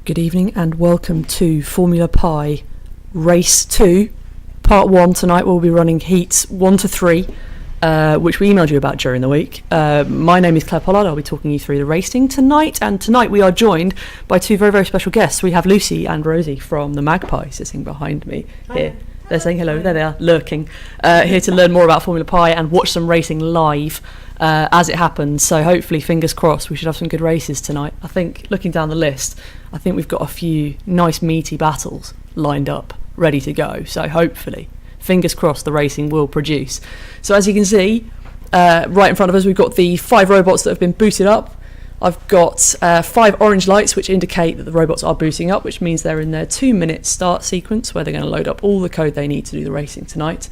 Good evening and welcome to Formula Pi Race 2, Part 1. Tonight we'll be running heats 1 to 3, which we emailed you about during the week. My name is Claire Pollard. I'll be talking you through the racing tonight, and tonight we are joined by two very, very special guests. We have Lucy and Rosie from the Magpie sitting behind me here. They're saying hello. There they are, lurking, here to learn more about Formula Pi and watch some racing live as it happens. So hopefully, fingers crossed, we should have some good races tonight. I think, looking down the list, I think we've got a few nice meaty battles lined up, ready to go. So hopefully, fingers crossed, the racing will produce. So as you can see, right in front of us, we've got the 5 robots that have been booted up. I've got 5 orange lights which indicate that the robots are booting up, which means they're in their 2-minute start sequence where they're going to load up all the code they need to do the racing tonight.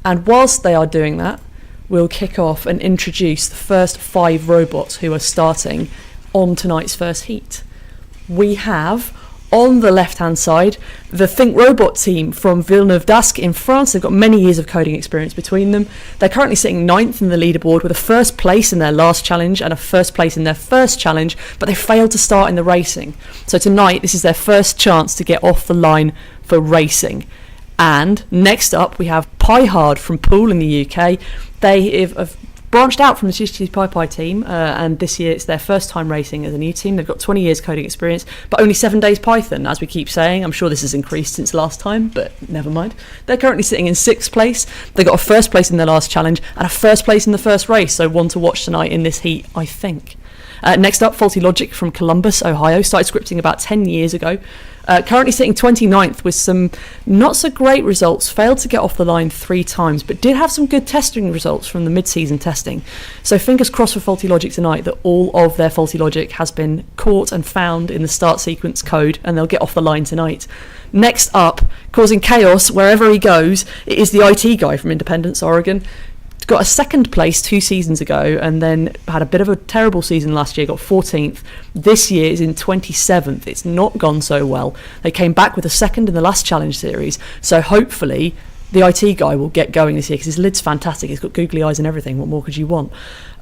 And whilst they are doing that, we'll kick off and introduce the first 5 robots who are starting on tonight's first heat. We have, on the left-hand side, the Think Robot team from Villeneuve d'Ascq in France. They've got many years of coding experience between them. They're currently sitting 9th in the leaderboard with a first place in their last challenge and a first place in their first challenge, but they failed to start in the racing. So tonight, this is their first chance to get off the line for racing. And next up, we have Pi-Hard from Poole in the UK. They have branched out from the GTT Pi team, and this year it's their first time racing as a new team. They've got 20 years coding experience, but only 7 days Python, as we keep saying. I'm sure this has increased since last time, but never mind. They're currently sitting in 6th place. They got a first place in their last challenge and a first place in the first race, so one to watch tonight in this heat, I think. Next up, Faulty Logic from Columbus, Ohio. Started scripting about 10 years ago. Currently sitting 29th with some not so great results. Failed to get off the line 3 times, but did have some good testing results from the mid-season testing. So fingers crossed for Faulty Logic tonight that all of their Faulty Logic has been caught and found in the start sequence code, and they'll get off the line tonight. Next up, causing chaos wherever he goes, it is the IT guy from Independence, Oregon. Got a 2nd place 2 seasons ago and then had a bit of a terrible season last year, got 14th. This year is in 27th. It's not gone so well. They came back with a 2nd in the last challenge series, so hopefully the IT guy will get going this year because his lid's fantastic. He's got googly eyes and everything. What more could you want?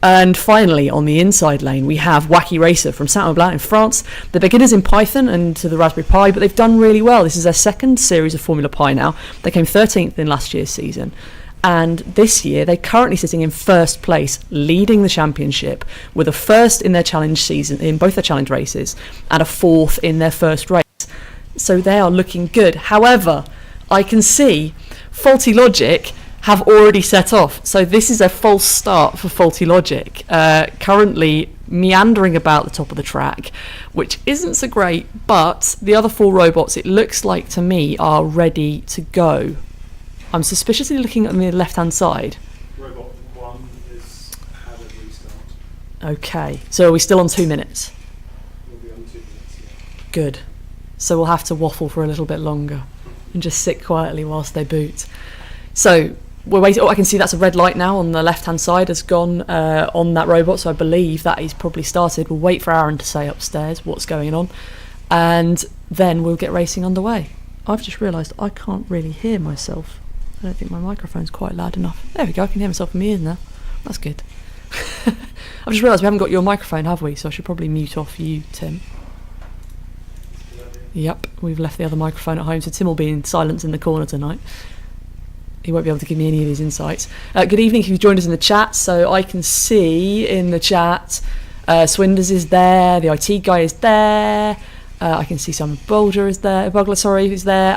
And finally, on the inside lane, we have Wacky Racer from Saint-Ouen in France. The beginners in Python and to the Raspberry Pi, but they've done really well. This is their 2nd series of Formula Pi now. They came 13th in last year's season. And this year, they're currently sitting in 1st place, leading the championship, with a 1st in their challenge season, in both their challenge races, and a 4th in their first race. So they are looking good. However, I can see Faulty Logic have already set off. So this is a false start for Faulty Logic, currently meandering about the top of the track, which isn't so great, but the other 4 robots, it looks like to me, are ready to go. I'm suspiciously looking at the left-hand side. Robot 1 is had a restart. Okay, so are we still on 2 minutes? We'll be on 2 minutes, yeah. Good. So we'll have to waffle for a little bit longer and just sit quietly whilst they boot. So we're waiting. Oh, I can see that's a red light now on the left-hand side has gone on that robot, so I believe that is probably started. We'll wait for Aaron to say upstairs what's going on, and then we'll get racing underway. I've just realised I can't really hear myself. I don't think my microphone's quite loud enough. There we go, I can hear myself in my ears now. That's good. I've just realised we haven't got your microphone, have we? So I should probably mute off you, Tim. Yep, we've left the other microphone at home, so Tim will be in silence in the corner tonight. He won't be able to give me any of his insights. Good evening if you've joined us in the chat. So I can see in the chat, Swinders is there, the IT guy is there. I can see Simon Bugler is there.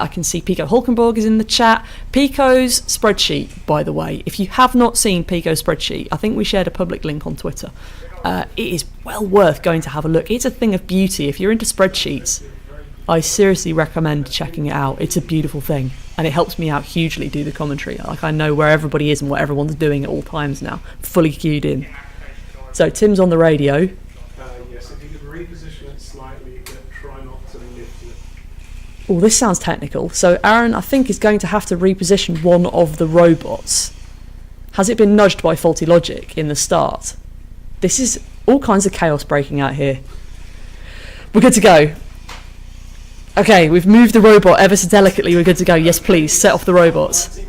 I can see Pico Hulkenborg is in the chat. Pico's spreadsheet, by the way, if you have not seen Pico's spreadsheet, I think we shared a public link on Twitter. It is well worth going to have a look. It's a thing of beauty. If you're into spreadsheets, I seriously recommend checking it out. It's a beautiful thing, and it helps me out hugely do the commentary. Like, I know where everybody is and what everyone's doing at all times now, fully cued in. So Tim's on the radio. Yes, if you could reposition it slightly, but try not to lift it. Oh, this sounds technical. So Aaron, I think, is going to have to reposition one of the robots. Has it been nudged by Faulty Logic in the start? This is all kinds of chaos breaking out here. We're good to go. Okay, we've moved the robot ever so delicately. We're good to go. Yes, please, set off the robots.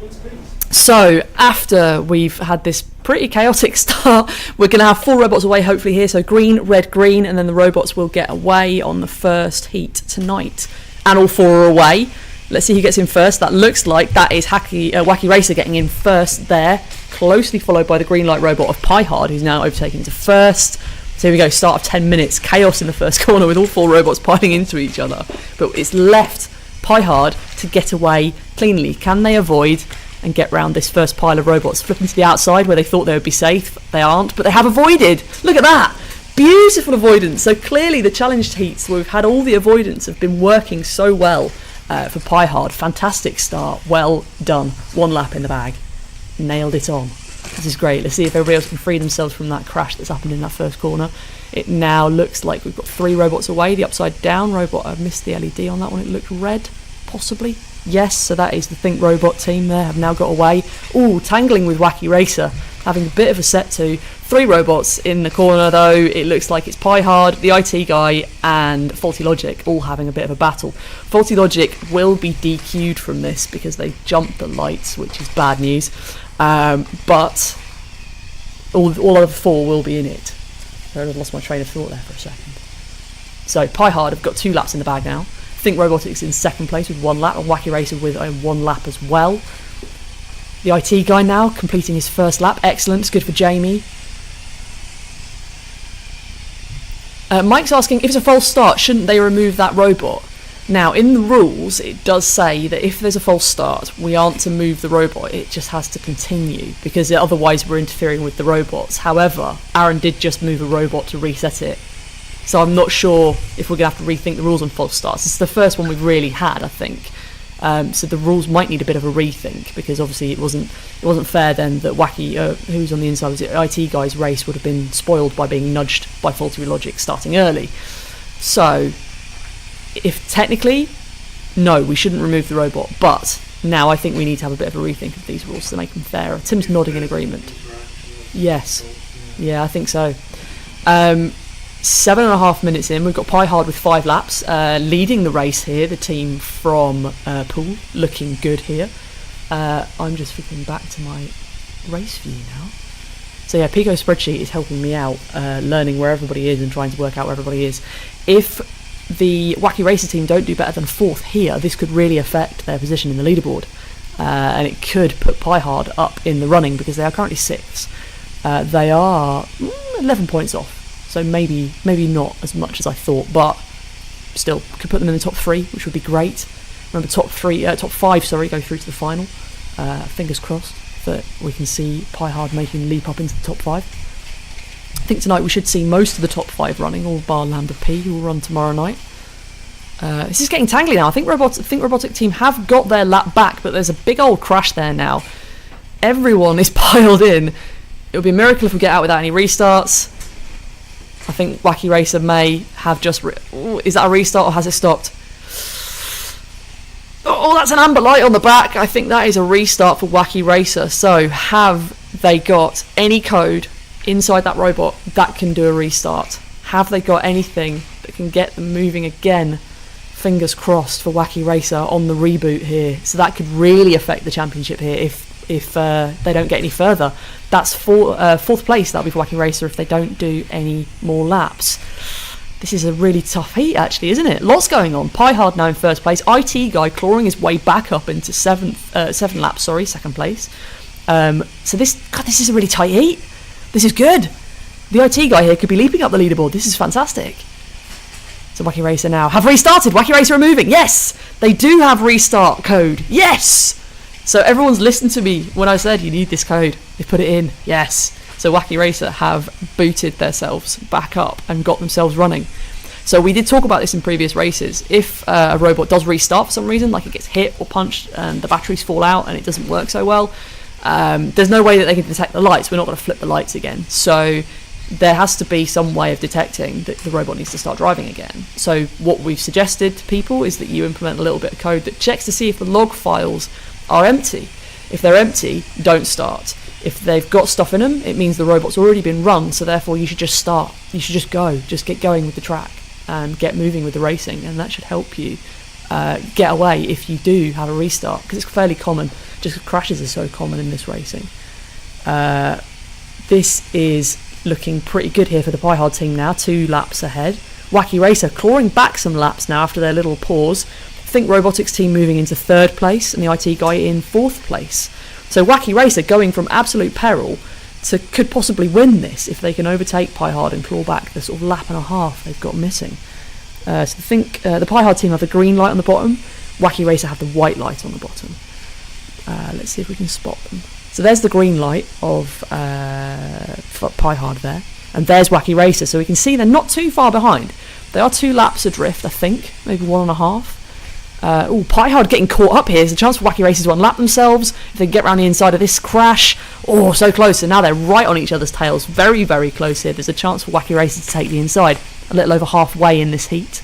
So after we've had this pretty chaotic start, we're going to have 4 robots away hopefully here. So green, red, green, and then the robots will get away on the first heat tonight. And all 4 are away. Let's see who gets in first. That looks like that is Wacky Racer getting in first there, closely followed by the green light robot of Piehard, who's now overtaken to first. So here we go, start of 10 minutes, chaos in the first corner with all 4 robots piling into each other. But it's left Piehard to get away cleanly. Can they avoid and get round this first pile of robots, flipping to the outside where they thought they would be safe? They aren't, but they have avoided. Look at that! Beautiful avoidance. So clearly the challenged heats where we've had all the avoidance have been working so well for Piehard. Fantastic start, well done. 1 lap in the bag. Nailed it on. This is great. Let's see if everybody else can free themselves from that crash that's happened in that first corner. It now looks like we've got 3 robots away. The upside down robot, I've missed the LED on that one. It looked red, possibly. Yes, so that is the Think Robot team there, have now got away. Ooh, tangling with Wacky Racer, having a bit of a set to. 3 robots in the corner though. It looks like it's Piehard, the IT guy, and Faulty Logic all having a bit of a battle. Faulty Logic will be DQ'd from this because they jumped the lights, which is bad news. But all other 4 will be in it. I've lost my train of thought there for a second. So Piehard have got 2 laps in the bag now. Think Robotics in second place with 1 lap, and Wacky Racer with 1 lap as well. The IT guy now completing his first lap. Excellent, it's good for Jamie. Mike's asking, if it's a false start, shouldn't they remove that robot? Now, in the rules, it does say that if there's a false start, we aren't to move the robot, it just has to continue, because otherwise we're interfering with the robots. However, Aaron did just move a robot to reset it, so I'm not sure if we're going to have to rethink the rules on false starts. It's the first one we've really had, I think. So the rules might need a bit of a rethink, because obviously it wasn't fair then that Wacky, who's on the inside, was it IT guy's race would have been spoiled by being nudged by Faulty Logic starting early. So, if technically, no, we shouldn't remove the robot, but now I think we need to have a bit of a rethink of these rules to make them fairer. Tim's nodding in agreement. Yes. Yeah, I think so. 7.5 minutes in, we've got Piehard with 5 laps, leading the race here, the team from Poole, looking good here. I'm just flipping back to my race view now. So yeah, Pico spreadsheet is helping me out, learning where everybody is and trying to work out where everybody is. If the Wacky Racer team don't do better than 4th here, this could really affect their position in the leaderboard. And it could put Piehard up in the running, because they are currently 6th. They are 11 points off. So maybe not as much as I thought, but still could put them in the top 3, which would be great. Remember, top 5, go through to the final. Fingers crossed that we can see Piehard making the leap up into the top 5. I think tonight we should see most of the top 5 running, all bar Lambda P, who will run tomorrow night. This is getting tangly now. I think Robotic team have got their lap back, but there's a big old crash there now. Everyone is piled in. It would be a miracle if we get out without any restarts. I think Wacky Racer may have just... is that a restart or has it stopped? Oh, that's an amber light on the back. I think that is a restart for Wacky Racer. So have they got any code inside that robot that can do a restart? Have they got anything that can get them moving again? Fingers crossed for Wacky Racer on the reboot here. So that could really affect the championship here if they don't get any further. That's 4th place, that'll be for Wacky Racer if they don't do any more laps. This is a really tough heat actually, isn't it? Lots going on. Piehard now in 1st place. IT guy clawing his way back up into 7 laps, 2nd place. So this is a really tight heat. This is good. The IT guy here could be leaping up the leaderboard. This is fantastic. So Wacky Racer now have restarted. Wacky Racer are moving. Yes! They do have restart code. Yes! So everyone's listened to me when I said you need this code. They put it in. Yes. So Wacky Racer have booted themselves back up and got themselves running. So we did talk about this in previous races. If a robot does restart for some reason, like it gets hit or punched and the batteries fall out and it doesn't work so well, there's no way that they can detect the lights. We're not going to flip the lights again. So there has to be some way of detecting that the robot needs to start driving again. So what we've suggested to people is that you implement a little bit of code that checks to see if the log files are empty. If they're empty, don't start. If they've got stuff in them, it means the robot's already been run, so therefore you should just start. You should just go. Just get going with the track and get moving with the racing, and that should help you get away if you do have a restart, because it's fairly common, just 'cause crashes are so common in this racing. This is looking pretty good here for the Pi Hard team now, 2 laps ahead. Wacky Racer clawing back some laps now after their little pause. Think Robotics team moving into 3rd place and the IT guy in 4th place. So Wacky Racer going from absolute peril to could possibly win this if they can overtake Pi Hard and claw back the sort of lap and a half they've got missing. So I think the Pi Hard team have the green light on the bottom, Wacky Racer have the white light on the bottom. Let's see if we can spot them. So there's the green light of Pi Hard there, and there's Wacky Racer, so we can see they're not too far behind. They are 2 laps adrift, I think, maybe 1.5. Pi Hard getting caught up here. There's a chance for Wacky Racers to unlap themselves if they can get around the inside of this crash. Oh, so close, and now they're right on each other's tails. Very, very close here. There's a chance for Wacky Racers to take the inside. A little over halfway in this heat.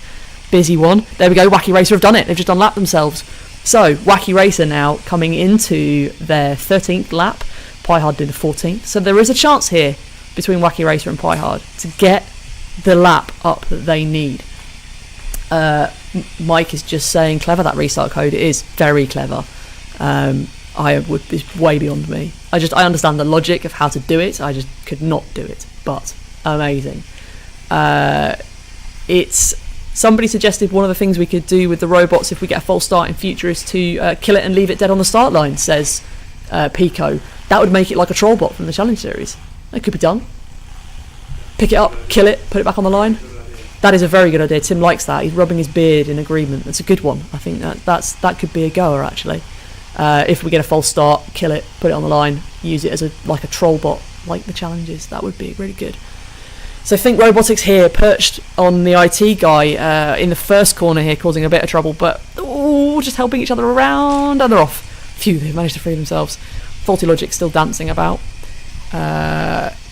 Busy one. There we go, Wacky Racer have done it. They've just unlapped themselves. So, Wacky Racer now coming into their 13th lap. Pi Hard did the 14th. So there is a chance here between Wacky Racer and Pi Hard to get the lap up that they need. Mike is just saying, clever that restart code. It is very clever. It's way beyond me. I understand the logic of how to do it. I just could not do it. But amazing. It's somebody suggested one of the things we could do with the robots if we get a false start in future is to kill it and leave it dead on the start line. Says Pico. That would make it like a troll bot from the challenge series. That could be done. Pick it up, kill it, put it back on the line. That is a very good idea. Tim likes that. He's rubbing his beard in agreement. That's a good one. I think that could be a goer actually. If we get a false start, kill it, put it on the line, use it as like a troll bot, like the challenges. That would be really good. So Think Robotics here, perched on the IT guy in the first corner here, causing a bit of trouble, but just helping each other around, and they're off. Phew, they've managed to free themselves. Faulty Logic still dancing about.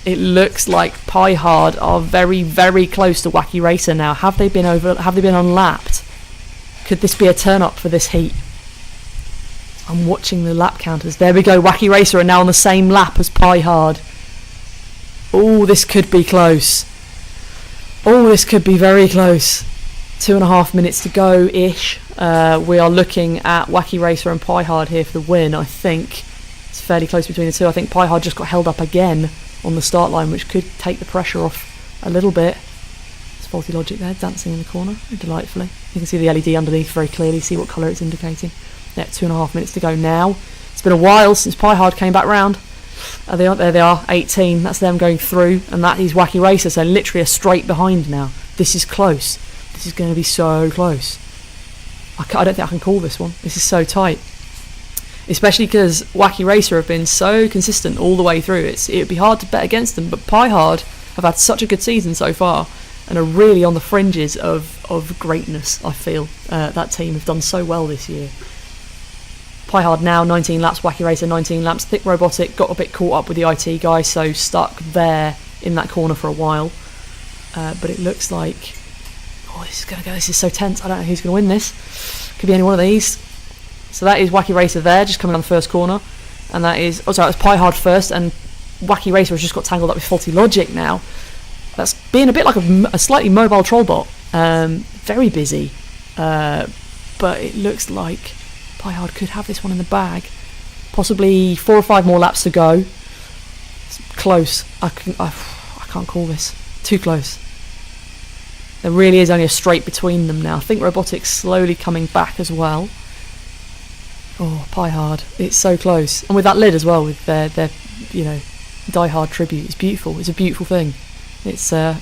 It looks like Pi Hard are very, very close to Wacky Racer now. Have they been unlapped? Could this be a turn up for this heat? I'm watching the lap counters. There we go. Wacky Racer are now on the same lap as Pi Hard. Oh, this could be close. Oh, this could be very close. 2.5 minutes to go-ish. We are looking at Wacky Racer and Pi Hard here for the win. I think it's fairly close between the two. I think Pi Hard just got held up again on the start line, which could take the pressure off a little bit. It's Faulty Logic there, dancing in the corner, delightfully. You can see the LED underneath very clearly, see what colour it's indicating. Yeah, 2.5 minutes to go now. It's been a while since Pi Hard came back round. There they are, 18, that's them going through, and that is Wacky Racer, so literally a straight behind now. This is close. This is going to be so close. I don't think I can call this one. This is so tight. Especially because Wacky Racer have been so consistent all the way through. It would be hard to bet against them, but Pi Hard have had such a good season so far and are really on the fringes of greatness, I feel. That team have done so well this year. Pi Hard now 19 laps, Wacky Racer 19 laps. Think Robotic got a bit caught up with the IT guy, so stuck there in that corner for a while. But it looks like, this is going to go. This is so tense. I don't know who's going to win this. Could be any one of these. So that is Wacky Racer there, just coming on the first corner, and that is it's Pi Hard first, and Wacky Racer has just got tangled up with Faulty Logic now. That's being a bit like a slightly mobile troll bot. Very busy, but it looks like Pi Hard could have this one in the bag. Possibly 4 or 5 more laps to go. It's close. I can't call this. Too close. There really is only a straight between them now. I think Robotics slowly coming back as well. Oh, Pi Hard. It's so close. And with that lid as well, with their Die Hard tribute. It's beautiful. It's a beautiful thing. It's I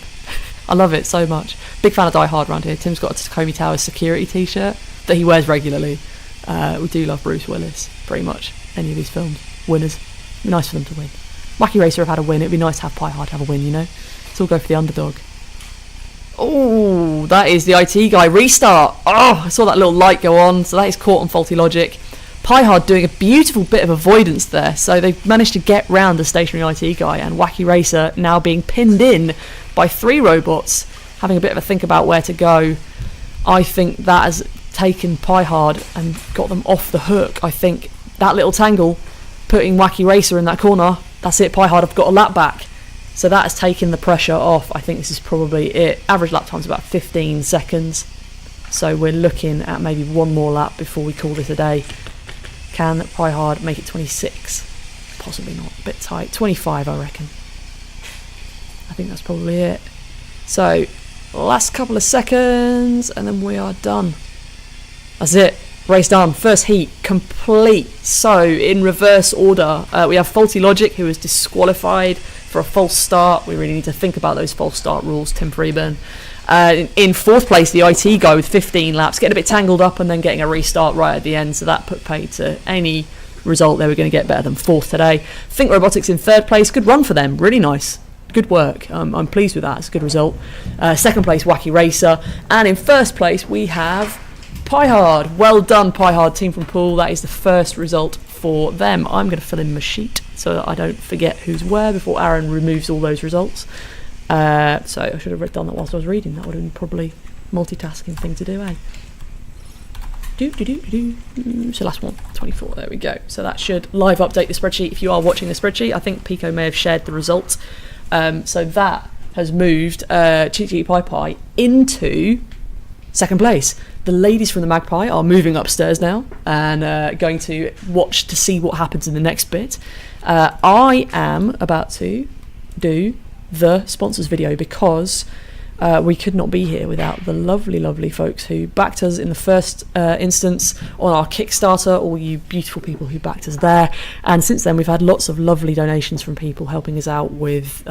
love it so much. Big fan of Die Hard around here. Tim's got a Tacoma Towers security t-shirt that he wears regularly. We do love Bruce Willis, pretty much. Any of these films. Winners. It'd be nice for them to win. Wacky Racer have had a win. It'd be nice to have Pi Hard have a win, you know? Let's all go for the underdog. Oh, that is the IT guy. Restart. Oh, I saw that little light go on. So that is caught on Faulty Logic. Pi Hard doing a beautiful bit of avoidance there. So they've managed to get round the stationary IT guy, and Wacky Racer now being pinned in by 3 robots, having a bit of a think about where to go. I think that has taken Pi Hard and got them off the hook. I think that little tangle, putting Wacky Racer in that corner, that's it. Pi Hard have got a lap back. So that has taken the pressure off. I think this is probably it. Average lap time is about 15 seconds. So we're looking at maybe one more lap before we call this a day. Can Pie Hard make it 26? Possibly not. A bit tight. 25, I reckon. I think that's probably it. So, last couple of seconds, and then we are done. That's it. Race done. First heat complete. So, in reverse order, we have Faulty Logic, who was disqualified for a false start. We really need to think about those false start rules, Tim Freeburn. In fourth place, the IT guy with 15 laps, getting a bit tangled up and then getting a restart right at the end, so that put paid to any result they were going to get better than fourth today. Think Robotics in third place. Good run for them. Really nice. Good work. I'm pleased with that. It's a good result. Second place, Wacky Racer. And in first place, we have Pie Hard. Well done, Pie Hard, team from Poole. That is the first result for them. I'm going to fill in my sheet so that I don't forget who's where before Aaron removes all those results. So I should have done that whilst I was reading. That would have been probably multitasking thing to do, eh? So last one, 24, there we go. So that should live update the spreadsheet if you are watching the spreadsheet. I think Pico may have shared the results. So that has moved Cheeky Pie Pie into second place. The ladies from the Magpie are moving upstairs now and going to watch to see what happens in the next bit. I am about to do the sponsors video because we could not be here without the lovely folks who backed us in the first instance on our Kickstarter, all you beautiful people who backed us there. And since then we've had lots of lovely donations from people helping us out with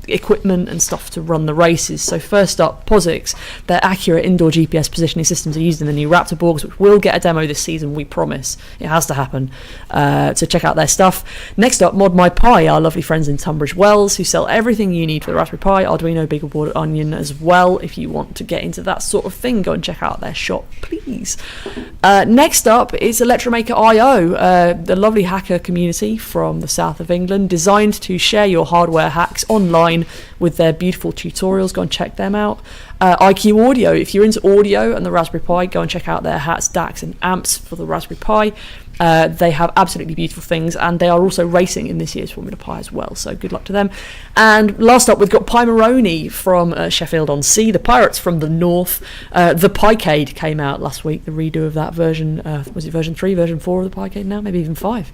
equipment and stuff to run the races. So first up, POSIX. Their accurate indoor GPS positioning systems are used in the new Raptor boards, which will get a demo this season, we promise. It has to happen. So check out their stuff. Next up, Mod My Pi, our lovely friends in Tunbridge Wells, who sell everything you need for the Raspberry Pi, Arduino, BeagleBoard, Onion as well. If you want to get into that sort of thing, go and check out their shop, please. Next up is Electromaker.io, the lovely hacker community from the south of England, designed to share your hardware hacks online with their beautiful tutorials. Go and check them out. IQ Audio, if you're into audio and the Raspberry Pi, go and check out their hats, DACs and amps for the Raspberry Pi. They have absolutely beautiful things, and they are also racing in this year's Formula Pi as well, so good luck to them. And last up, we've got Pimeroni from Sheffield-on-Sea, the Pirates from the north. The Piecade came out last week, the redo of that version. Was it version 3, version 4 of the Piecade now? Maybe even 5.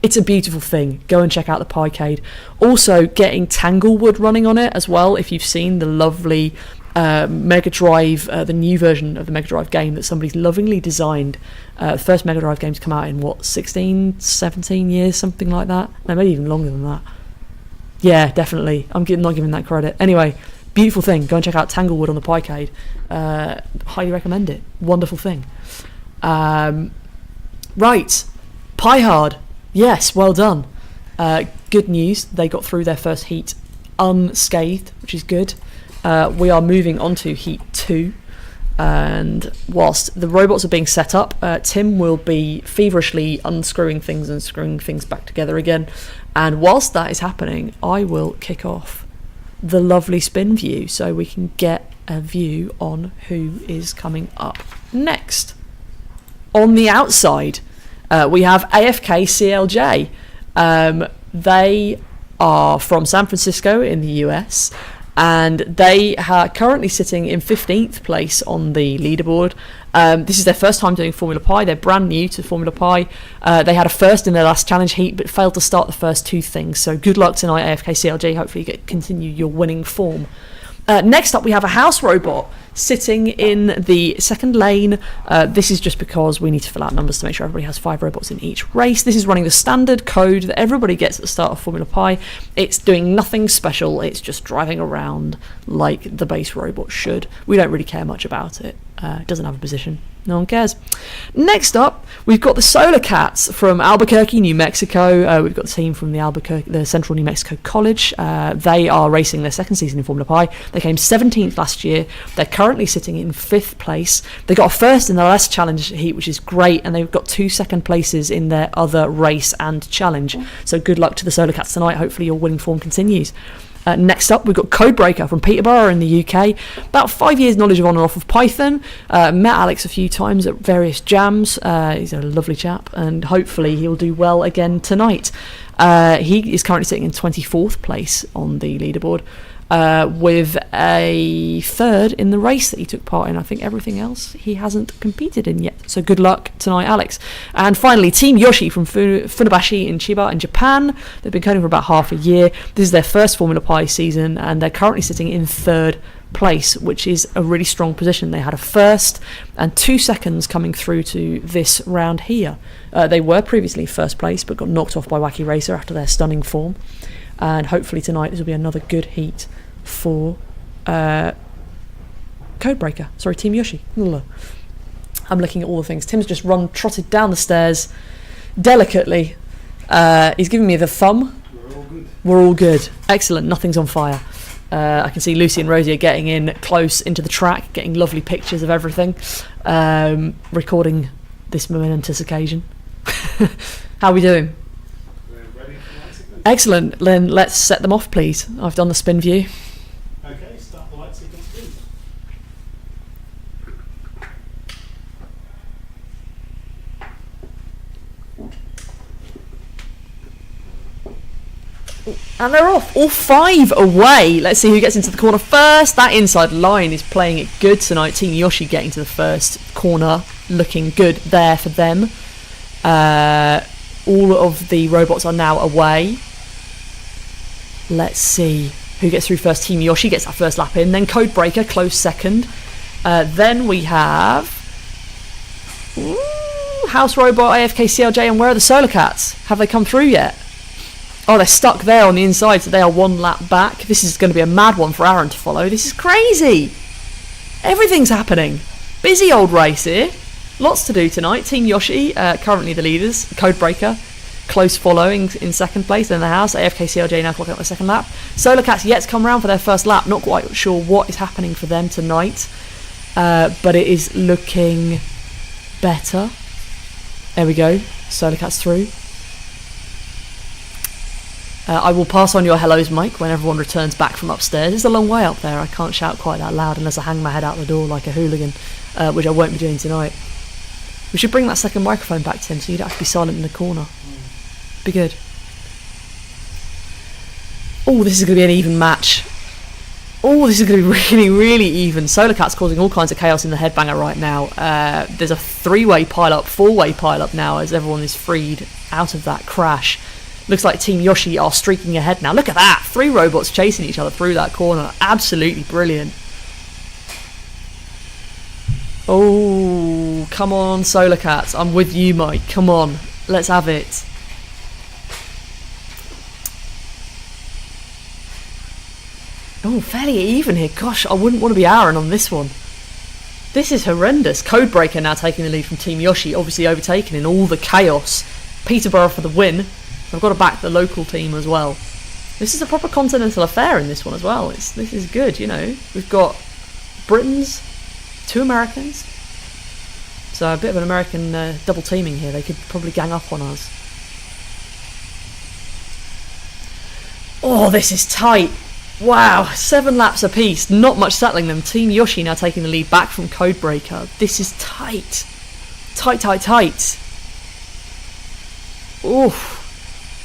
It's a beautiful thing. Go and check out the Piecade. Also, getting Tanglewood running on it as well, if you've seen the lovely Mega Drive, the new version of the Mega Drive game that somebody's lovingly designed. The first Mega Drive game to come out in 16, 17 years, something like that. No, maybe even longer than that. Yeah, definitely. I'm not giving that credit. Anyway, beautiful thing. Go and check out Tanglewood on the Piecade. Highly recommend it. Wonderful thing. Right, Pie Hard. Yes, well done. Good news. They got through their first heat unscathed, which is good. We are moving on to Heat 2, and whilst the robots are being set up, Tim will be feverishly unscrewing things and screwing things back together again, and whilst that is happening, I will kick off the lovely spin view so we can get a view on who is coming up next. On the outside, we have AFK CLJ. They are from San Francisco in the US, and they are currently sitting in 15th place on the leaderboard. This is their first time doing Formula Pi. They're brand new to Formula Pi. They had a first in their last challenge heat, but failed to start the first two things. So good luck tonight, AFK CLJ. Hopefully you continue your winning form. Next up, we have a house robot sitting in the second lane. This is just because we need to fill out numbers to make sure everybody has 5 robots in each race. This is running the standard code that everybody gets at the start of Formula Pi. It's doing nothing special. It's just driving around like the base robot should. We don't really care much about it. It doesn't have a position. No one cares. Next up, we've got the Solar Cats from Albuquerque, New Mexico. We've got the team from the Central New Mexico College. They are racing their second season in Formula Pi. They came 17th last year. They're currently sitting in 5th place. They got a first in their last challenge heat, which is great, and they've got 2 second places in their other race and challenge. So good luck to the Solar Cats tonight. Hopefully your winning form continues. Next up, we've got Codebreaker from Peterborough in the UK. About 5 years knowledge of on and off of Python. Met Alex a few times at various jams. He's a lovely chap, and hopefully he'll do well again tonight. He is currently sitting in 24th place on the leaderboard. with a third in the race that he took part in. I think everything else he hasn't competed in yet. So good luck tonight, Alex. And finally, Team Yoshi from Funabashi in Chiba in Japan. They've been coding for about half a year. This is their first Formula Pi season, and they're currently sitting in third place, which is a really strong position. They had a first and 2 seconds coming through to this round here. They were previously first place, but got knocked off by Wacky Racer after their stunning form. And hopefully tonight this will be another good heat for Codebreaker. Sorry, Team Yoshi. I'm looking at all the things. Tim's just trotted down the stairs delicately. He's giving me the thumb. We're all good. We're all good. Excellent. Nothing's on fire. I can see Lucy and Rosie are getting in close into the track, getting lovely pictures of everything, recording this momentous occasion. How are we doing? We're ready for light sequence. Excellent. Then let's set them off, please. I've done the spin view. Okay, start the light sequence, please. And they're off. All 5 away. Let's see who gets into the corner first. That inside line is playing it good tonight. Team Yoshi getting to the first corner. Looking good there for them. All of the robots are now away. Let's see who gets through first. Team Yoshi gets that first lap in. Then Codebreaker, close second. Then we have House Robot, AFK CLJ, and where are the Solar Cats? Have they come through yet? Oh, they're stuck there on the inside, so they are 1 lap back. This is going to be a mad one for Aaron to follow. This is crazy. Everything's happening. Busy old race here. Lots to do tonight. Team Yoshi, currently the leaders. Codebreaker, close following in second place. Then the House, AFK CLJ now clocking up the second lap. Solar Cats yet to come round for their first lap. Not quite sure what is happening for them tonight, but it is looking better. There we go. Solar Cats through. I will pass on your hellos, Mike, when everyone returns back from upstairs. It's a long way up there. I can't shout quite that loud unless I hang my head out the door like a hooligan, which I won't be doing tonight. We should bring that second microphone back, Tim, so you don't have to be silent in the corner. Be good. Oh, this is going to be an even match. Oh, this is going to be really, really even. Solar Cat's causing all kinds of chaos in the headbanger right now. There's a 3-way pile-up, 4-way pile-up now as everyone is freed out of that crash. Looks like Team Yoshi are streaking ahead now. Look at that! 3 robots chasing each other through that corner. Absolutely brilliant. Oh, come on, Solar Cats. I'm with you, Mike. Come on. Let's have it. Oh, fairly even here. Gosh, I wouldn't want to be Aaron on this one. This is horrendous. Codebreaker now taking the lead from Team Yoshi. Obviously overtaken in all the chaos. Peterborough for the win. I've got to back the local team as well. This is a proper continental affair in this one as well. This is good, you know. We've got Britons, 2 Americans. So a bit of an American double teaming here. They could probably gang up on us. Oh, this is tight. Wow, 7 laps apiece. Not much settling them. Team Yoshi now taking the lead back from Codebreaker. This is tight. Tight, tight, tight. Oof.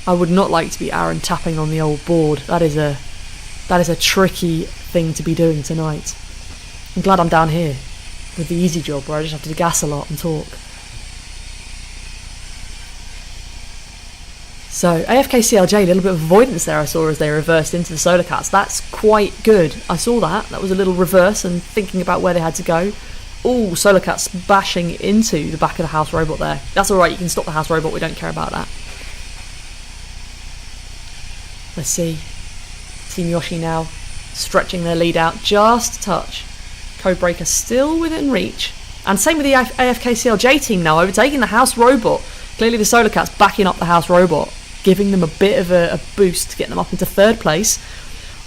I would not like to be Aaron tapping on the old board. That is a tricky thing to be doing tonight. I'm glad I'm down here with the easy job where I just have to gas a lot and talk. So AFK CLJ, a little bit of avoidance there I saw as they reversed into the Solar Cats. That's quite good. I saw that. That was a little reverse and thinking about where they had to go. Oh, Solar Cats bashing into the back of the House Robot there. That's alright, you can stop the House Robot, we don't care about that. Let's see. Team Yoshi now stretching their lead out just a touch. Codebreaker still within reach. And same with the AFK CLJ team now, overtaking the House Robot. Clearly the Solar Cat's backing up the House Robot, giving them a bit of a boost to get them up into third place.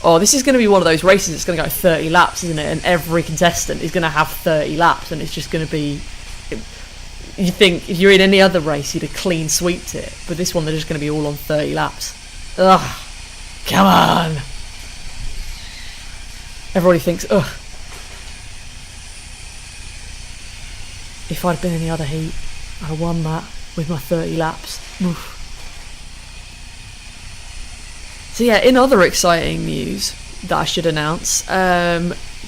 Oh, this is going to be one of those races that's going to go 30 laps, isn't it? And every contestant is going to have 30 laps, and it's just going to be... You think if you're in any other race, you'd have clean sweeped it. But this one, they're just going to be all on 30 laps. Ugh. Come on! Everybody thinks, ugh. If I'd been in the other heat, I'd have won that with my 30 laps. Oof. So yeah, in other exciting news, that I should announce.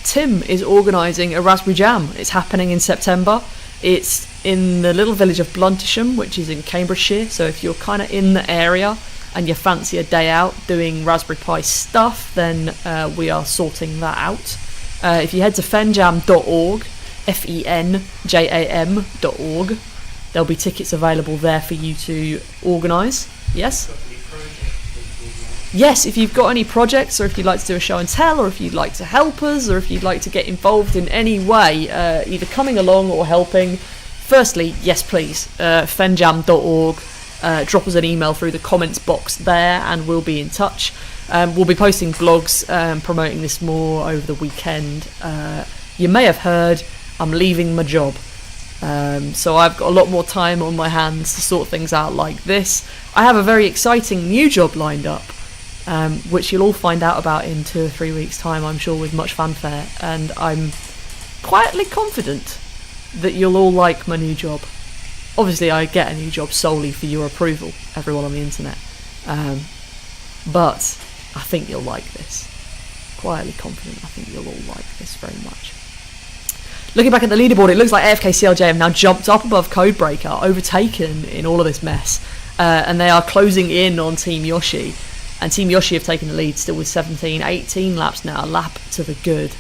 Tim is organising a Raspberry Jam. It's happening in September. It's in the little village of Bluntisham, which is in Cambridgeshire. So if you're kind of in the area and you fancy a day out doing Raspberry Pi stuff, then we are sorting that out. If you head to fenjam.org, FENJAM.org, there'll be tickets available there for you to organise. Yes? Yes, if you've got any projects, or if you'd like to do a show and tell, or if you'd like to help us, or if you'd like to get involved in any way, either coming along or helping, firstly, yes please, fenjam.org, drop us an email through the comments box there and we'll be in touch. We'll be posting blogs promoting this more over the weekend. You may have heard I'm leaving my job. So I've got a lot more time on my hands to sort things out like this. I have a very exciting new job lined up, which you'll all find out about in 2 or 3 weeks' time, I'm sure, with much fanfare. And I'm quietly confident that you'll all like my new job. Obviously, I get a new job solely for your approval, everyone on the internet. But I think you'll like this. Quietly confident, I think you'll all like this very much. Looking back at the leaderboard, it looks like AFK CLJ have now jumped up above Codebreaker, overtaken in all of this mess, and they are closing in on Team Yoshi. And Team Yoshi have taken the lead still with 18 laps now, a lap to the good.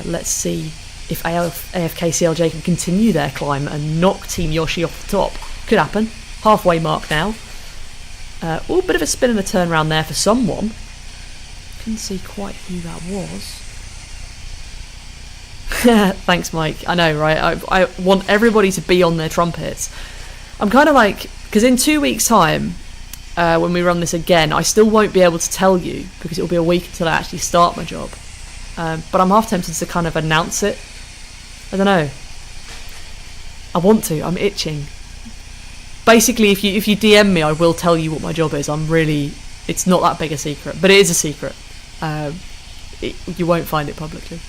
Let's see if AFK CLJ can continue their climb and knock Team Yoshi off the top. Could happen. Halfway mark now. Oh, bit of a spin and a turn around there for someone. Couldn't see quite who that was. Thanks, Mike. I know, right? I want everybody to be on their trumpets. I'm kind of like, because in 2 weeks' time, when we run this again, I still won't be able to tell you because it'll be a week until I actually start my job. But I'm half tempted to kind of announce it. I don't know. I want to. I'm itching. Basically, if you DM me, I will tell you what my job is. It's not that big a secret, but it is a secret. You won't find it publicly.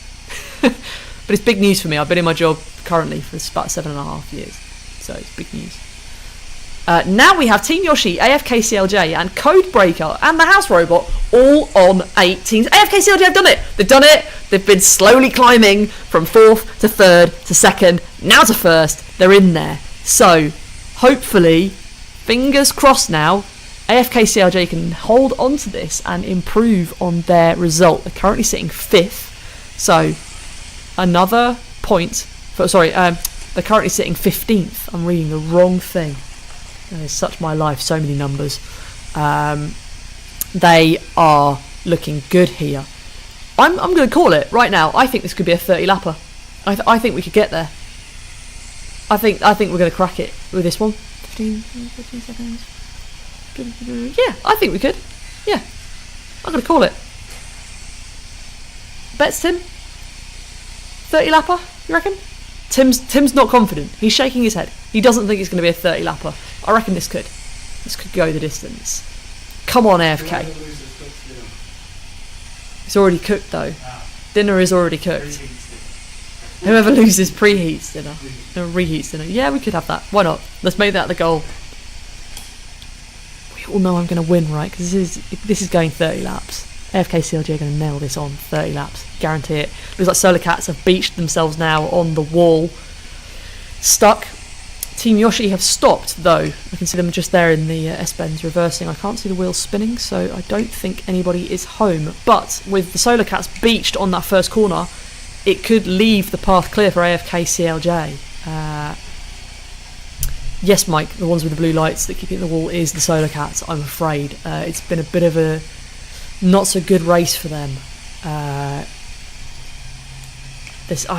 But it's big news for me. I've been in my job currently for about 7.5 years, so it's big news. Now we have Team Yoshi, AFK CLJ, and Codebreaker, and the House Robot all on 18. AFK CLJ have done it! They've done it! They've been slowly climbing from 4th to 3rd to 2nd, now to 1st. They're in there. So, hopefully, fingers crossed now, AFK CLJ can hold on to this and improve on their result. They're currently sitting 5th, so another point. They're currently sitting 15th. I'm reading the wrong thing. It's such my life, so many numbers. They are looking good here. I'm going to call it right now. I think this could be a 30 lapper. I think we could get there. I think we're going to crack it with this one. 15 seconds. Yeah, I think we could. Yeah, I'm going to call it. Bets, Tim? 30 lapper, you reckon? Tim's not confident. He's shaking his head. He doesn't think it's going to be a 30 lapper. I reckon this could go the distance. Come on, AFK. It's already cooked though. Dinner is already cooked. Whoever loses preheats dinner. No, reheats dinner. Yeah, we could have that. Why not? Let's make that the goal. We all know I'm going to win, right? Because this is going 30 laps. AFK CLJ are going to nail this on 30 laps. Guarantee it. Looks like Solar Cats have beached themselves now on the wall. Stuck. Team Yoshi have stopped, though. I can see them just there in the S-bends reversing. I can't see the wheels spinning, so I don't think anybody is home. But with the Solar Cats beached on that first corner, it could leave the path clear for AFK CLJ. Yes, Mike, the ones with the blue lights that keep hitting the wall is the Solar Cats, I'm afraid. It's been a bit of a not so good race for them. I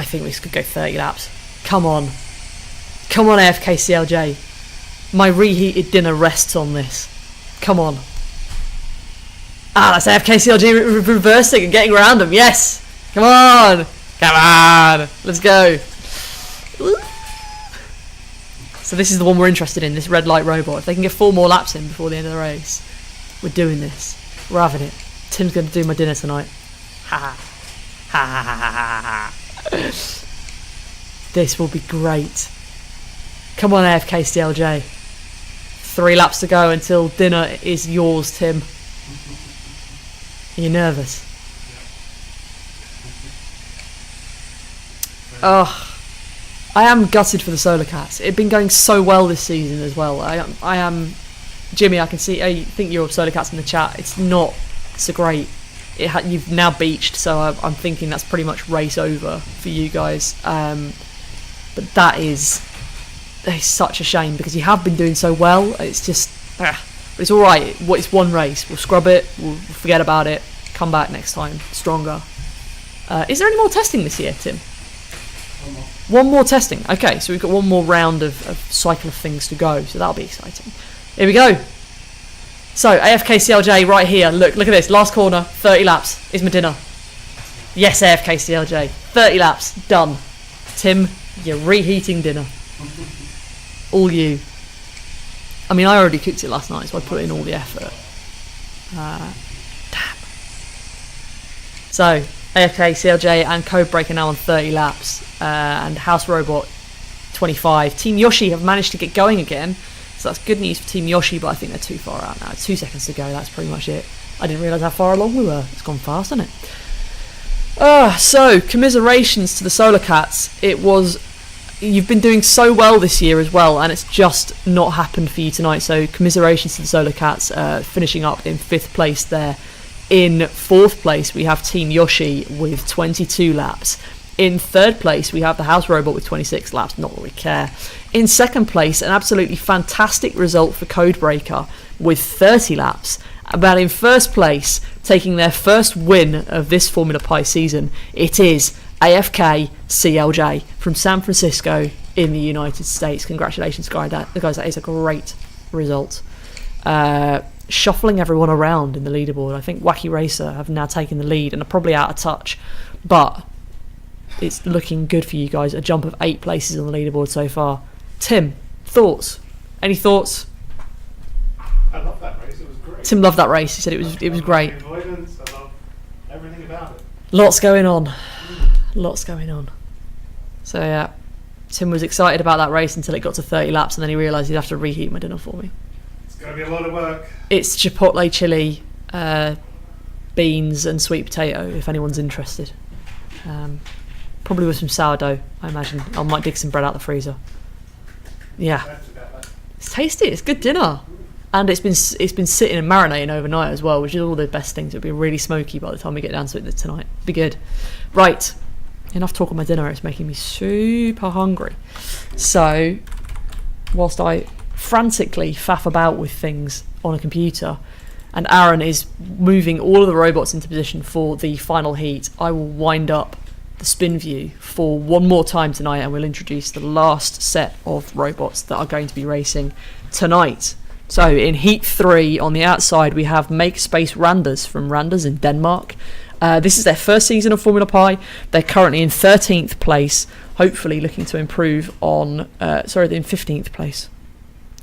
think this could go 30 laps. Come on, AFK CLJ. My reheated dinner rests on this. Come on. That's AFK CLJ reversing and getting around them. Yes. Come on. Let's go. So this is the one we're interested in, this red light robot. If they can get 4 more laps in before the end of the race, we're doing this. We're having it. Tim's going to do my dinner tonight. Ha ha. This will be great. Come on, AFK CLJ. 3 laps to go until dinner is yours, Tim. Are you nervous? Yeah. I am gutted for the Solar Cats. It's been going so well this season as well. I am, Jimmy. I can see. I think you're Solar Cats in the chat. It's not so great. You've now beached, so I'm thinking that's pretty much race over for you guys. But that is such a shame because you have been doing so well. It's just, but it's all right. It's one race. We'll scrub it. We'll forget about it. Come back next time stronger. Is there any more testing this year, Tim? One more testing. Okay, so we've got one more round of cycle of things to go, so that'll be exciting. Here we go. So AFK CLJ right here. Look at this. Last corner. 30 laps. Is my dinner. Yes, AFK CLJ. 30 laps. Done. Tim, you're reheating dinner. All you. I mean, I already cooked it last night, so I put in all the effort. Damn. So AFK CLJ and Codebreaker now on 30 laps. And House Robot 25. Team Yoshi have managed to get going again, so that's good news for Team Yoshi, but I think they're too far out now. 2 seconds to go, that's pretty much it. I didn't realise how far along we were. It's gone fast, hasn't it? So commiserations to the Solar Cats. You've been doing so well this year as well, and it's just not happened for you tonight, so commiserations to the Solar Cats, finishing up in 5th place there. In 4th place we have Team Yoshi with 22 laps. In 3rd place, we have the House Robot with 26 laps, not that we care. In 2nd place, an absolutely fantastic result for Codebreaker with 30 laps. But in 1st place, taking their first win of this Formula Pi season, it is AFK CLJ from San Francisco in the United States. Congratulations, guys. That is a great result. Shuffling everyone around in the leaderboard. I think Wacky Racer have now taken the lead and are probably out of touch. But it's looking good for you guys. A jump of 8 places on the leaderboard so far. Tim, thoughts? Any thoughts? I love that race. It was great. Tim loved that race. He said it was great. Avoidance. I love everything about it. Lots going on. Lots going on. So yeah, Tim was excited about that race until it got to 30 laps, and then he realised he'd have to reheat my dinner for me. It's going to be a lot of work. It's chipotle chili, beans, and sweet potato. If anyone's interested. Probably with some sourdough, I imagine. I might dig some bread out the freezer. Yeah, it's tasty. It's good dinner, and it's been sitting and marinating overnight as well, which is all the best things. It'll be really smoky by the time we get down to it tonight. Be good. Right, enough talk on my dinner. It's making me super hungry. So, whilst I frantically faff about with things on a computer, and Aaron is moving all of the robots into position for the final heat, I will wind up the spin view for one more time tonight, and we'll introduce the last set of robots that are going to be racing tonight. So in Heat 3 on the outside we have Make Space Randers from Randers in Denmark. This is their first season of Formula Pi. They're currently in 13th place, hopefully looking to improve on they're in 15th place.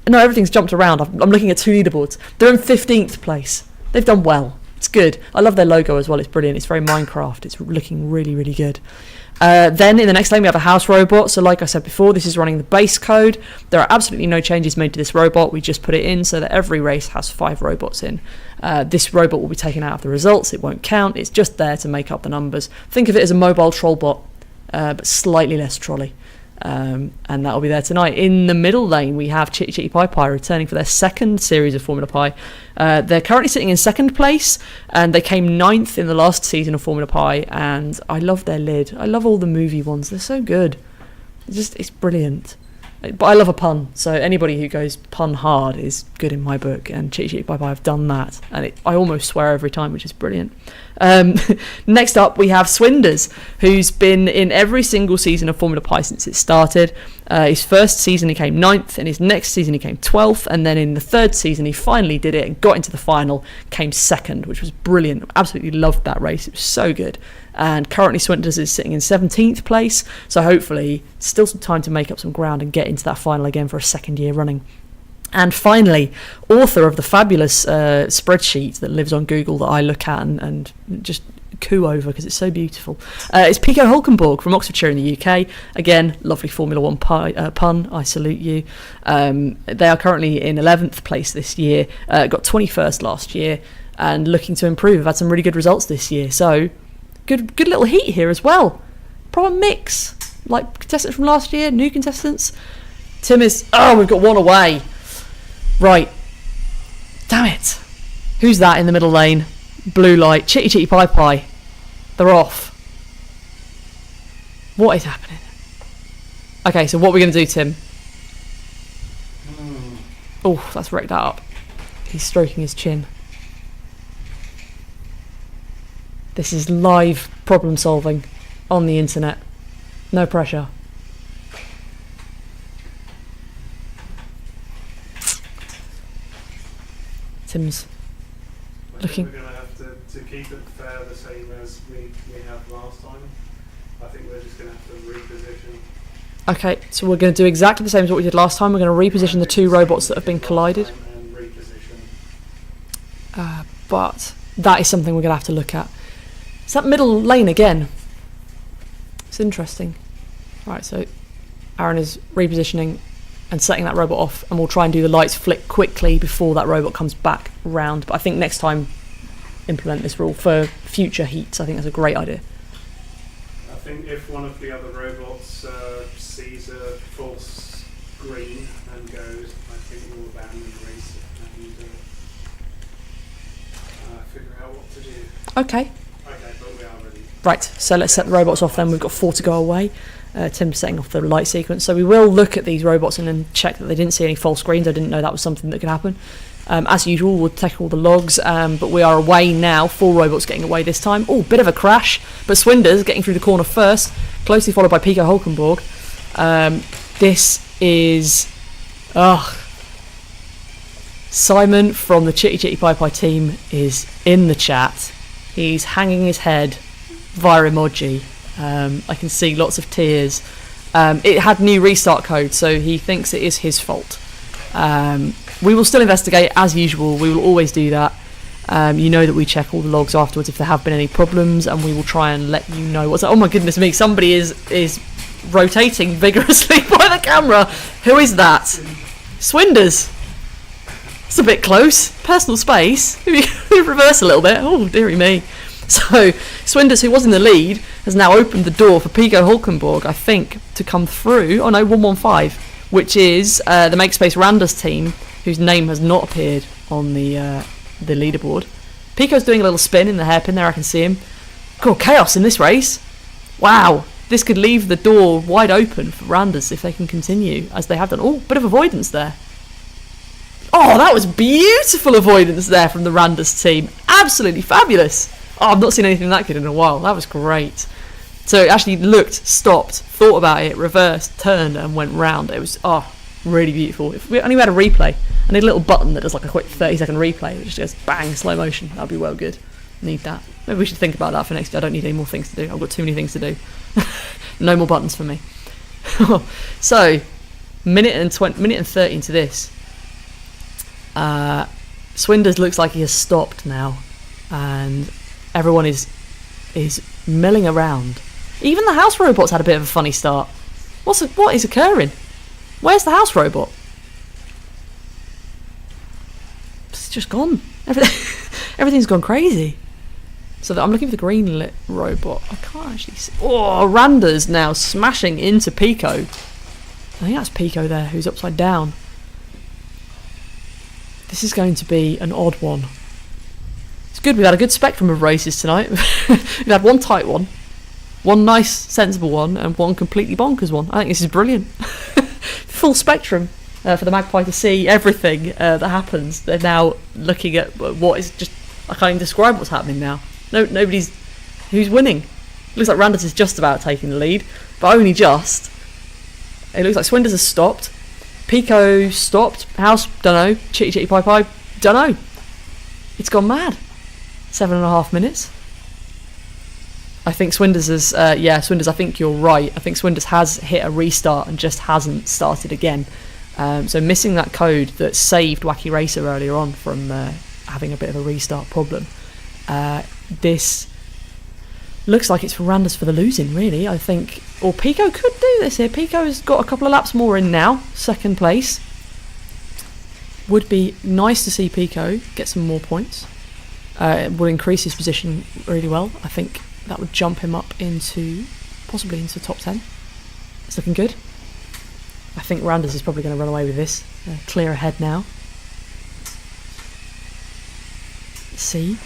No, everything's jumped around. I'm looking at 2 leaderboards. They're in 15th place. They've done well. It's good. I love their logo as well. It's brilliant. It's very Minecraft. It's looking really, really good. Then in the next lane we have a House Robot. So like I said before, this is running the base code. There are absolutely no changes made to this robot. We just put it in so that every race has 5 robots in. This robot will be taken out of the results. It won't count. It's just there to make up the numbers. Think of it as a mobile troll bot, but slightly less trolley. And that'll be there tonight. In the middle lane we have Chitty Chitty Pie Pie returning for their second series of Formula Pi. They're currently sitting in 2nd place, and they came 9th in the last season of Formula Pi, and I love their lid. I love all the movie ones. They're so good. It's brilliant. But I love a pun, so anybody who goes pun hard is good in my book, and Chitty Chitty Pie Pie have done that, and I almost swear every time, which is brilliant. Next up we have Swinders, who's been in every single season of Formula Pi since it started. His first season he came 9th, and his next season he came 12th, and then in the 3rd season he finally did it and got into the final, came 2nd, which was brilliant. Absolutely loved that race. It was so good. And currently Swinders is sitting in 17th place, so hopefully still some time to make up some ground and get into that final again for a 2nd year running. And finally, author of the fabulous spreadsheet that lives on Google that I look at and just coo over because it's so beautiful. It's Pico Hulkenborg from Oxfordshire in the UK. Again, lovely Formula 1 pun. I salute you. They are currently in 11th place this year. Got 21st last year and looking to improve. Have had some really good results this year. So good little heat here as well. Proper mix. like contestants from last year, new contestants. Tim is... Oh, we've got one away. Right. Damn it. Who's that in the middle lane? Blue light. Chitty Chitty Pie Pie. They're off. What is happening? Okay, so what are we going to do, Tim? Oh, that's wrecked that up. He's stroking his chin. This is live problem solving on the internet. No pressure. Tim's looking. We're going to have to keep it fair, the same as we have last time. I think we're just going to have to reposition. Okay, so we're going to do exactly the same as what we did last time. We're going to reposition the two robots that have been collided. And reposition. But that is something we're going to have to look at. It's that middle lane again. It's interesting. Right, so Aaron is repositioning and setting that robot off, and we'll try and do the lights flick quickly before that robot comes back round. But I think next time, implement this rule for future heats. I think that's a great idea. I think if one of the other robots sees a false green and goes, I think we'll abandon the race and figure out what to do. Okay. Okay, but we are ready. Right, so let's set the robots off then. We've got 4 to go away. Tim's setting off the light sequence. So we will look at these robots and then check that they didn't see any false screens. I didn't know that was something that could happen. As usual, we'll take all the logs, but we are away now. 4 robots getting away this time. Oh, bit of a crash, but Swinders getting through the corner first, closely followed by Pico Hulkenborg. This is... Simon from the Chitty Chitty Pie Pie team is in the chat. He's hanging his head via emoji. I can see lots of tears. It had new restart code, so he thinks it is his fault. We will still investigate as usual. We will always do that. You know that we check all the logs afterwards if there have been any problems, and we will try and let you know what's... Oh my goodness me, somebody is rotating vigorously by the camera. Who is that? Swinders. It's a bit close. Personal space. If you reverse a little bit. Oh, dearie me. So, Swinders, who was in the lead, has now opened the door for Pico Hulkenborg, I think, to come through. Oh no, 115, which is the Makespace Randers team, whose name has not appeared on the leaderboard. Pico's doing a little spin in the hairpin there, I can see him. God, chaos in this race. Wow, this could leave the door wide open for Randers if they can continue, as they have done. Oh, bit of avoidance there. Oh, that was beautiful avoidance there from the Randers team. Absolutely fabulous. Oh, I've not seen anything that good in a while. That was great. So it actually looked, stopped, thought about it, reversed, turned, and went round. It was, really beautiful. If we only had a replay, I need a little button that does like a quick 30-second replay. It just goes bang, slow motion. That would be well good. Need that. Maybe we should think about that for next year. I don't need any more things to do. I've got too many things to do. No more buttons for me. So, minute and 30 into this. Swinders looks like he has stopped now, and everyone is milling around. Even the house robots had a bit of a funny start. What is occurring? Where's the house robot? It's just gone. Everything's gone crazy. So I'm looking for the green lit robot. I can't actually see. Oh, Randers now smashing into Pico. I think that's Pico there, who's upside down. This is going to be an odd one. It's good, we've had a good spectrum of races tonight. We've had one tight one nice, sensible one, and one completely bonkers one. I think this is brilliant. Full spectrum for the Magpie to see everything that happens. They're now looking at what is just... I can't even describe what's happening now. Nobody's... Who's winning? Looks like Randers is just about taking the lead, but only just. It looks like Swinders has stopped. Pico stopped. House, dunno. Chitty Chitty Pie Pie, dunno. It's gone mad. 7.5 minutes. I think Swinders has... Swinders, I think you're right. I think Swinders has hit a restart and just hasn't started again. So missing that code that saved Wacky Racer earlier on from having a bit of a restart problem. This looks like it's for Randers for the losing, really. I think... Or Pico could do this here. Pico has got a couple of laps more in now. 2nd place. Would be nice to see Pico get some more points. It would increase his position really well. I think that would jump him up into... possibly into top 10. It's looking good. I think Randers is probably going to run away with this. Clear ahead now. Let's see.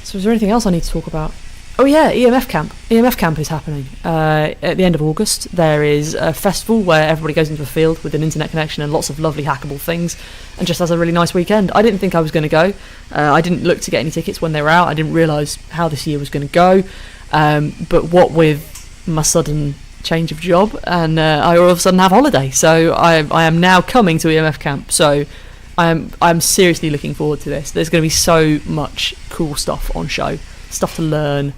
So is there anything else I need to talk about? Oh yeah, EMF Camp. EMF Camp is happening at the end of August. There is a festival where everybody goes into a field with an internet connection and lots of lovely hackable things, and just has a really nice weekend. I didn't think I was going to go. I didn't look to get any tickets when they were out. I didn't realise how this year was going to go. But what with my sudden change of job, and I all of a sudden have holiday, so I am now coming to EMF Camp. So I'm seriously looking forward to this. There's going to be so much cool stuff on show, stuff to learn.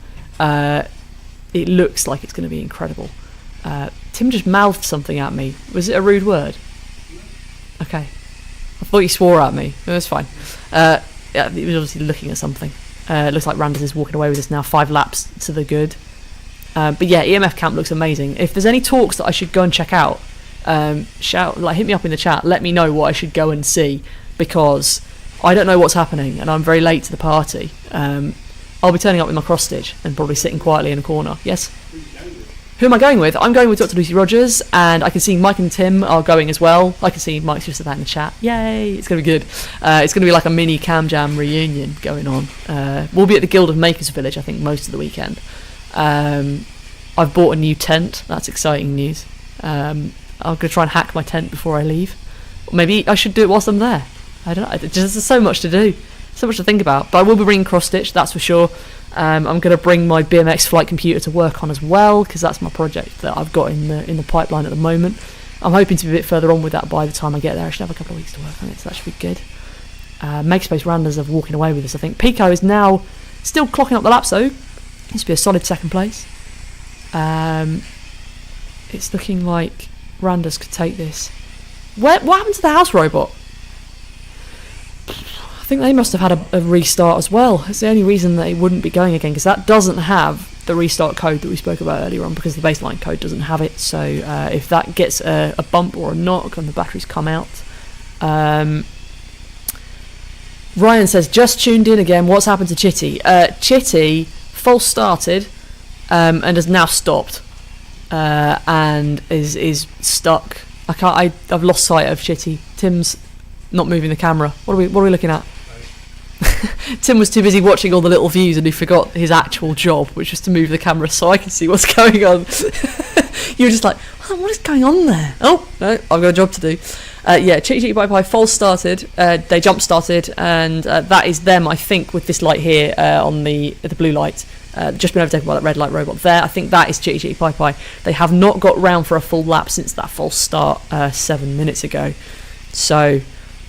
It looks like it's going to be incredible. Tim just mouthed something at me. Was it a rude word? Okay. I thought he swore at me. That's fine. Yeah, he was obviously looking at something. It looks like Randers is walking away with us now, 5 laps to the good. But yeah, EMF Camp looks amazing. If there's any talks that I should go and check out, hit me up in the chat. Let me know what I should go and see, because I don't know what's happening and I'm very late to the party. I'll be turning up with my cross stitch and probably sitting quietly in a corner. Yes? Who am I going with? I'm going with Dr. Lucy Rogers, and I can see Mike and Tim are going as well. I can see Mike's just that in the chat. Yay! It's going to be good. It's going to be like a mini Cam Jam reunion going on. We'll be at the Guild of Makers Village, I think, most of the weekend. I've bought a new tent. That's exciting news. I'm going to try and hack my tent before I leave. Maybe I should do it whilst I'm there. I don't know. There's so much to do. So much to think about. But I will be bringing cross stitch, that's for sure. I'm going to bring my BMX flight computer to work on as well, because that's my project that I've got in the pipeline at the moment. I'm hoping to be a bit further on with that by the time I get there. I should have a couple of weeks to work on it, so that should be good. Makerspace Randers are walking away with this, I think. Pico is now still clocking up the laps though. Needs to be a solid second place. It's looking like Randers could take this. What happened to the house robot? I think they must have had a restart as well. It's the only reason that it wouldn't be going again, because that doesn't have the restart code that we spoke about earlier on, because the baseline code doesn't have it. So if that gets a bump or a knock and the batteries come out. Ryan says, just tuned in again, what's happened to Chitty? Chitty false started and has now stopped and is stuck. I've lost sight of Chitty. Tim's not moving the camera. What are we looking at? Tim was too busy watching all the little views and he forgot his actual job, which was to move the camera so I can see what's going on. You were just like, what is going on there? Oh, no, I've got a job to do. Yeah, Chitty Bye Bye false started. They jump started, and that is them, I think, with this light here on the blue light. Just been overtaken by that red light robot there. I think that is Chitty Bye Bye. They have not got round for a full lap since that false start 7 minutes ago. So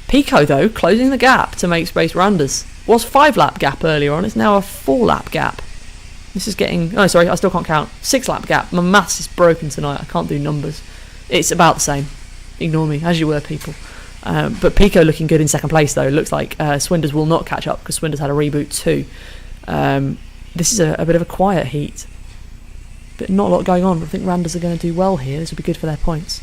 Pico, though, closing the gap to Makespace Randers. Was 5 lap gap earlier on, it's now a 4 lap gap. This is getting... Oh, sorry, I still can't count. 6 lap gap. My maths is broken tonight, I can't do numbers. It's about the same. Ignore me, as you were, people. But Pico looking good in second place, though. It looks like Swinders will not catch up, because Swinders had a reboot too. This is a bit of a quiet heat. But not a lot going on. I think Randers are going to do well here. This will be good for their points.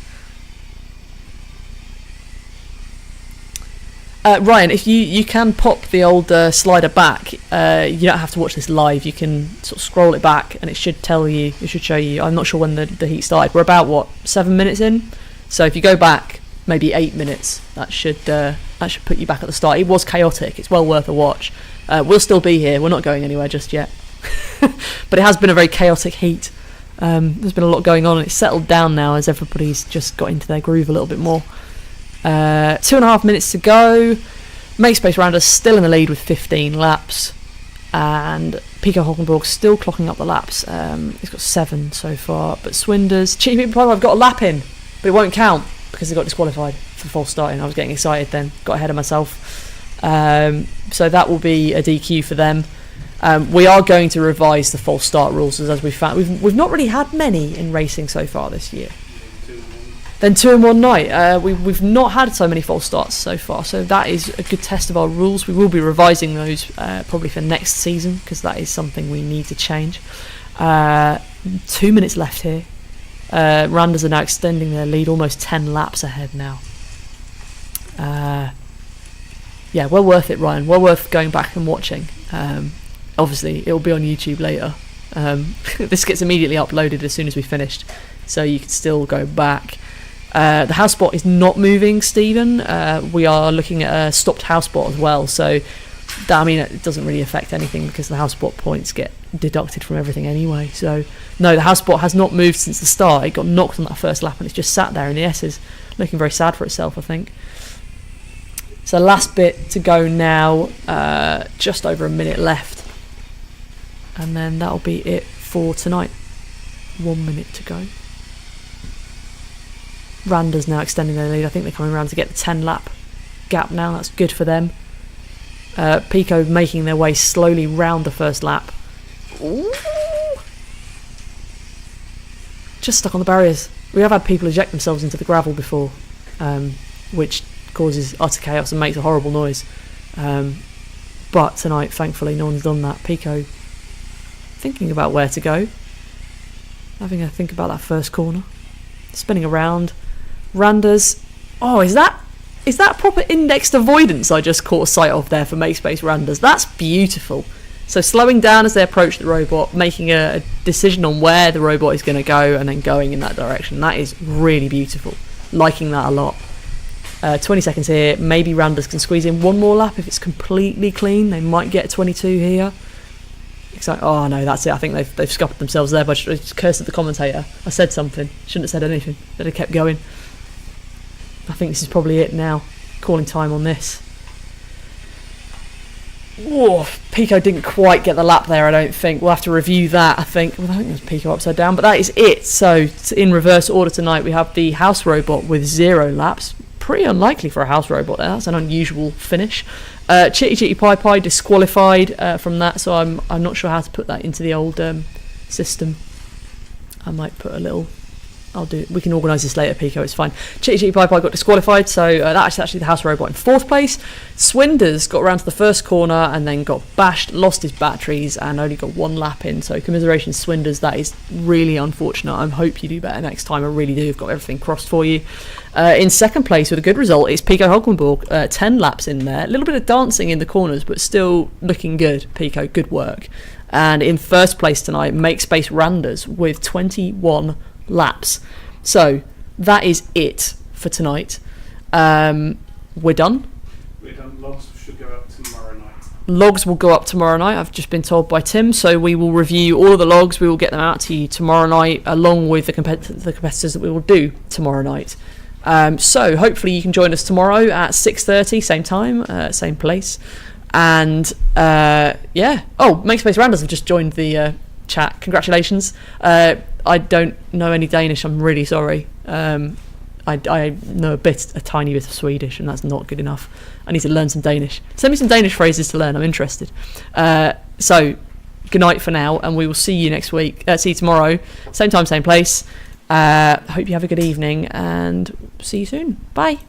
Ryan, if you can pop the old slider back, you don't have to watch this live. You can sort of scroll it back, and it should tell you. It should show you. I'm not sure when the heat started. We're about 7 minutes in. So if you go back maybe 8 minutes, that should put you back at the start. It was chaotic. It's well worth a watch. We'll still be here. We're not going anywhere just yet. But it has been a very chaotic heat. There's been a lot going on, and it's settled down now as everybody's just got into their groove a little bit more. 2.5 minutes to go. Makespace Randers still in the lead with 15 laps, and Pico Hockenborg still clocking up the laps. He's got 7 so far, but Swinders, I've got a lap in, but it won't count because they got disqualified for false starting. I was getting excited then, got ahead of myself. So that will be a DQ for them. We are going to revise the false start rules, as we've found. We've not really had many in racing so far this year. Then 2 in one night. We've not had so many false starts so far, so that is a good test of our rules. We will be revising those probably for next season, because that is something we need to change. 2 minutes left here. Randers are now extending their lead, almost 10 laps ahead now. Yeah, well worth it, Ryan. Well worth going back and watching. Obviously, it will be on YouTube later. This gets immediately uploaded as soon as we finished. so you can still go back. The house spot is not moving, Stephen. We are looking at a stopped house spot as well, so that, I mean, it doesn't really affect anything because the house spot points get deducted from everything anyway. So no, the house spot has not moved since the start. It got knocked on that first lap and it's just sat there in the S's, looking very sad for itself, I think. So last bit to go now, just over a minute left, and then that'll be it for tonight. 1 minute to go. Randa's now extending their lead. I think they're coming around to get the 10 lap gap now. That's good for them. Pico making their way slowly round the first lap. Ooh. Just stuck on the barriers. We have had people eject themselves into the gravel before, which causes utter chaos and makes a horrible noise. But tonight, thankfully, no one's done that. Pico thinking about where to go, having a think about that first corner, spinning around. Randas. Oh, is that proper indexed avoidance I just caught sight of there for Makespace Randas? That's beautiful. So slowing down as they approach the robot, making a decision on where the robot is going to go and then going in that direction. That is really beautiful. Liking that a lot. 20 seconds here. Maybe Randas can squeeze in one more lap if it's completely clean. They might get 22 here. Oh no, that's it. I think they've scuppered themselves there by just cursed at the commentator. I said something. Shouldn't have said anything. They'd have kept going. I think this is probably it now. Calling time on this. Whoa, Pico didn't quite get the lap there, I don't think. We'll have to review that, I think. Well, I think there's Pico upside down, but that is it. So, in reverse order tonight, we have the house robot with 0 laps. Pretty unlikely for a house robot there. That's an unusual finish. Chitty Chitty Pie Pie disqualified from that, so I'm not sure how to put that into the old system. I might put a little... we can organise this later, Pico, it's fine. Chitty Chitty Pie Pie got disqualified, so that's actually the house robot in 4th place. Swinders got around to the first corner and then got bashed, lost his batteries and only got 1 lap in, so commiserations Swinders, that is really unfortunate. I hope you do better next time, I really do. I've got everything crossed for you. In 2nd place with a good result is Pico Hogmanborg, 10 laps in there, a little bit of dancing in the corners but still looking good. Pico, good work. And in 1st place tonight, Makespace Randas with 21 laps. So that is it for tonight. We're done. Logs should go up tomorrow night. Logs will go up tomorrow night, I've just been told by Tim, so we will review all of the logs. We will get them out to you tomorrow night along with the competitors that we will do tomorrow night. So hopefully you can join us tomorrow at 6:30, same time, same place. And yeah. Oh, Makespace Randas have just joined the chat. Congratulations. I don't know any Danish, I'm really sorry. I know a tiny bit of Swedish, and that's not good enough. I need to learn some Danish. Send me some Danish phrases to learn, I'm interested. So, good night for now, and we will see you next week. See you tomorrow, same time, same place. Hope you have a good evening, and see you soon. Bye.